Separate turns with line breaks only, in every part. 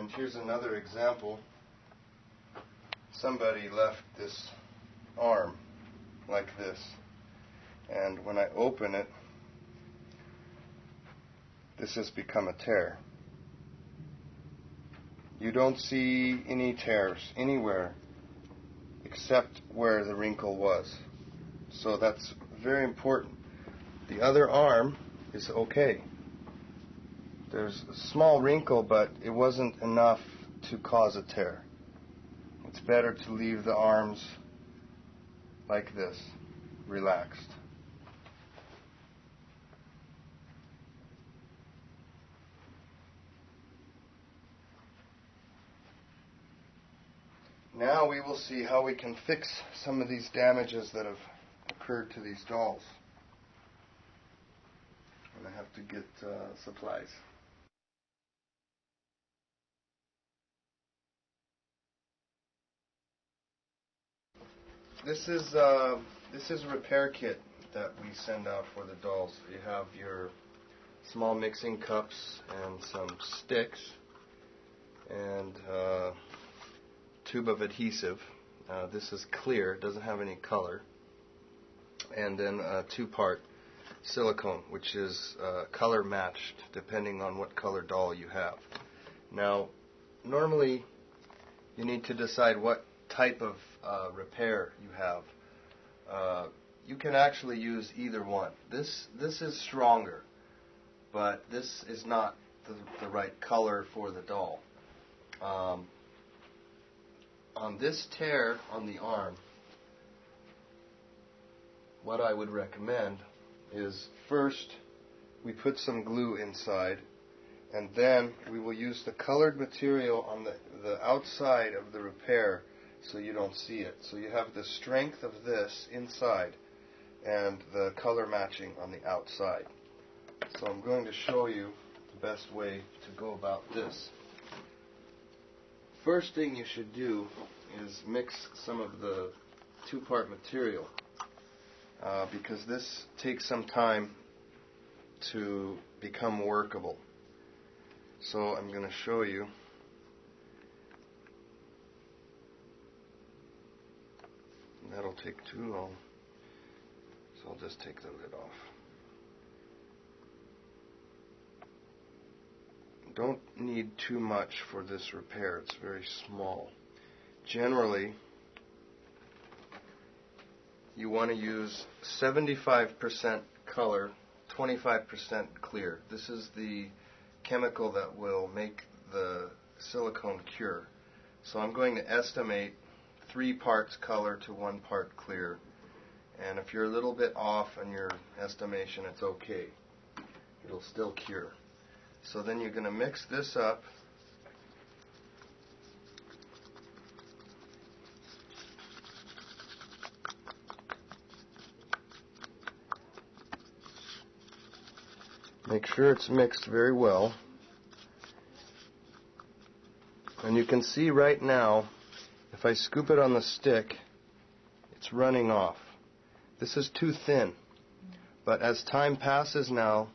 And here's another example. Somebody left this arm like this, and when I open it, this has become a tear. You don't see any tears anywhere except where the wrinkle was. So that's very important. The other arm is okay. There's a small wrinkle, but it wasn't enough to cause a tear. It's better to leave the arms like this, relaxed. Now we will see how we can fix some of these damages that have occurred to these dolls. And I have to get supplies. This is a repair kit that we send out for the dolls. You have your small mixing cups and some sticks and tube of adhesive. This is clear, it doesn't have any color. And then a 2-part silicone, which is color matched depending on what color doll you have. Now, normally you need to decide what type of repair you have. You can actually use either one. This is stronger, but this is not the right color for the doll. On this tear on the arm, what I would recommend is first we put some glue inside, and then we will use the colored material on the outside of the repair so you don't see it. So you have the strength of this inside and the color matching on the outside. So I'm going to show you the best way to go about this. First thing you should do is mix some of the 2-part material because this takes some time to become workable. So I'm going to show you. That'll take too long, so I'll just take the lid off. Don't need too much for this repair, it's very small. Generally, you want to use 75% color, 25% clear. This is the chemical that will make the silicone cure. So I'm going to estimate 3 parts color to 1 part clear. And if you're a little bit off on your estimation, it's okay. It'll still cure. So then you're going to mix this up. Make sure it's mixed very well. And you can see right now, if I scoop it on the stick, it's running off. This is too thin. But as time passes now,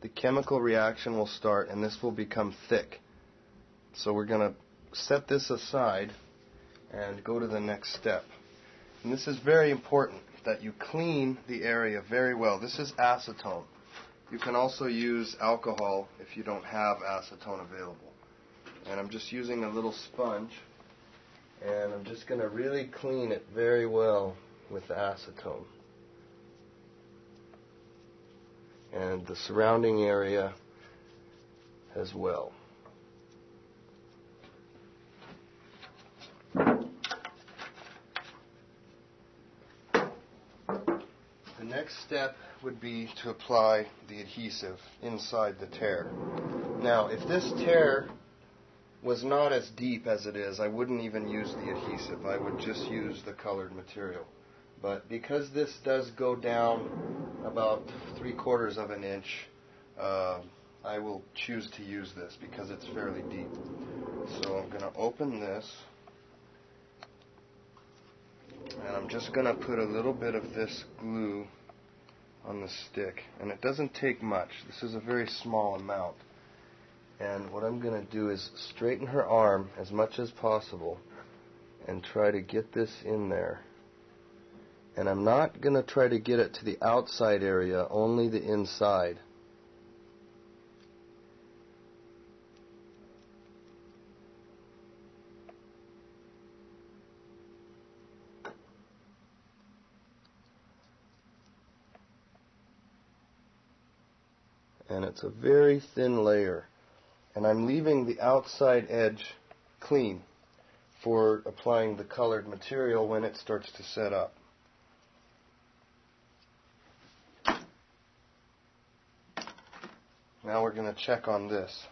the chemical reaction will start and this will become thick. So we're going to set this aside and go to the next step. And this is very important that you clean the area very well. This is acetone. You can also use alcohol if you don't have acetone available. And I'm just using a little sponge, and I'm just going to really clean it very well with the acetone. And the surrounding area as well. The next step would be to apply the adhesive inside the tear. Now, if this tear was not as deep as it is, I wouldn't even use the adhesive. I would just use the colored material. But because this does go down about 3/4 of an inch, I will choose to use this because it's fairly deep. So I'm going to open this, and I'm just going to put a little bit of this glue on the stick. And it doesn't take much. This is a very small amount. And what I'm going to do is straighten her arm as much as possible and try to get this in there. And I'm not going to try to get it to the outside area, only the inside. And it's a very thin layer. And I'm leaving the outside edge clean for applying the colored material when it starts to set up. Now we're going to check on this.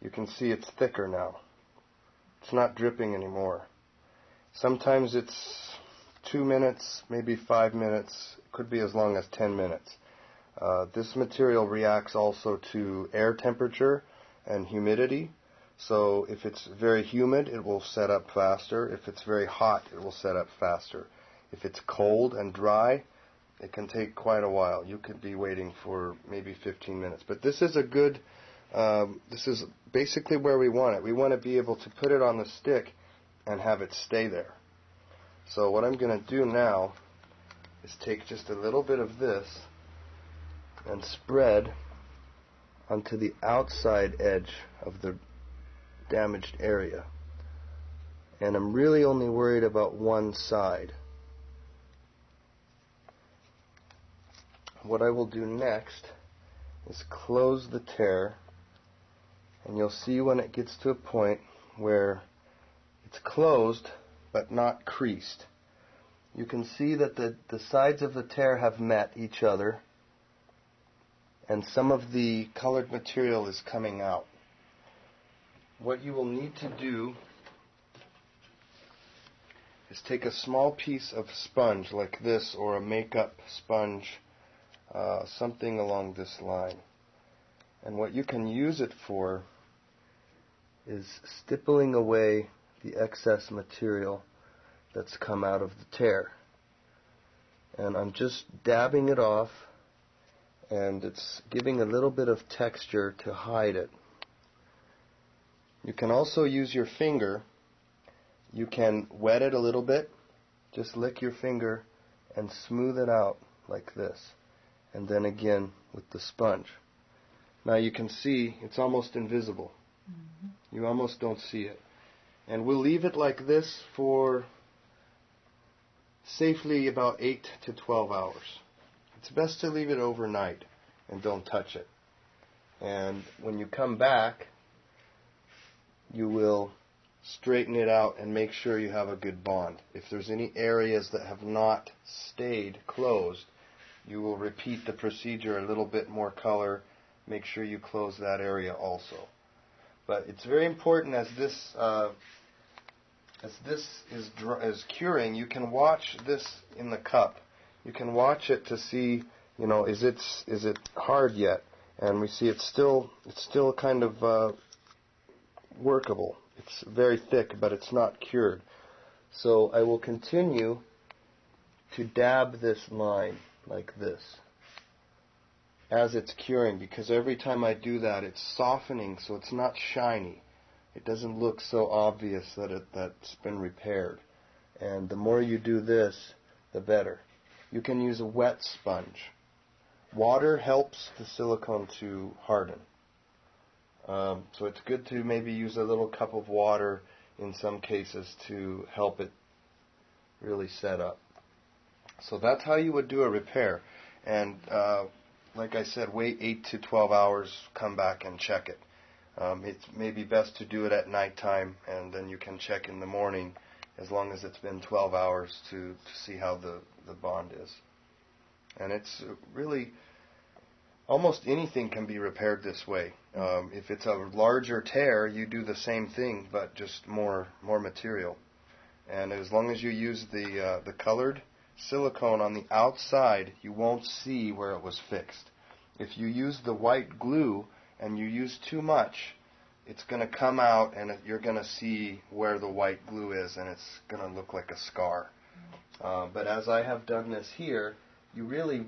You can see it's thicker now. It's not dripping anymore. Sometimes it's 2 minutes, maybe 5 minutes. It could be as long as 10 minutes. This material reacts also to air temperature and humidity. So if it's very humid, it will set up faster. If it's very hot, it will set up faster. If it's cold and dry, it can take quite a while. You could be waiting for maybe 15 minutes. But this is a good, this is basically where we want it. We want to be able to put it on the stick and have it stay there. So what I'm going to do now is take just a little bit of this and spread onto the outside edge of the damaged area. And I'm really only worried about one side. What I will do next is close the tear, and you'll see when it gets to a point where it's closed but not creased. You can see that the sides of the tear have met each other, and some of the colored material is coming out. What you will need to do is take a small piece of sponge like this, or a makeup sponge, something along this line. And what you can use it for is stippling away the excess material that's come out of the tear. And I'm just dabbing it off, and it's giving a little bit of texture to hide it. You can also use your finger. You can wet it a little bit. Just lick your finger and smooth it out like this. And then again with the sponge. Now you can see it's almost invisible. Mm-hmm. You almost don't see it. And we'll leave it like this for safely about 8 to 12 hours. It's best to leave it overnight and don't touch it. And when you come back, you will straighten it out and make sure you have a good bond. If there's any areas that have not stayed closed, you will repeat the procedure, a little bit more color, make sure you close that area also. But it's very important as this is curing, you can watch this in the cup. You can watch it to see, is it hard yet? And we see it's still kind of workable. It's very thick, but it's not cured. So I will continue to dab this line like this as it's curing, because every time I do that, it's softening, so it's not shiny. It doesn't look so obvious that that's been repaired. And the more you do this, the better. You can use a wet sponge. Water helps the silicone to harden. So it's good to maybe use a little cup of water in some cases to help it really set up. So that's how you would do a repair. And like I said, wait 8 to 12 hours, come back and check it. It's maybe best to do it at nighttime, and then you can check in the morning as long as it's been 12 hours to see how the bond is. And it's really, almost anything can be repaired this way. If it's a larger tear, you do the same thing, but just more material. And as long as you use the colored silicone on the outside, you won't see where it was fixed. If you use the white glue and you use too much, it's going to come out and you're going to see where the white glue is, and it's going to look like a scar. But as I have done this here, you really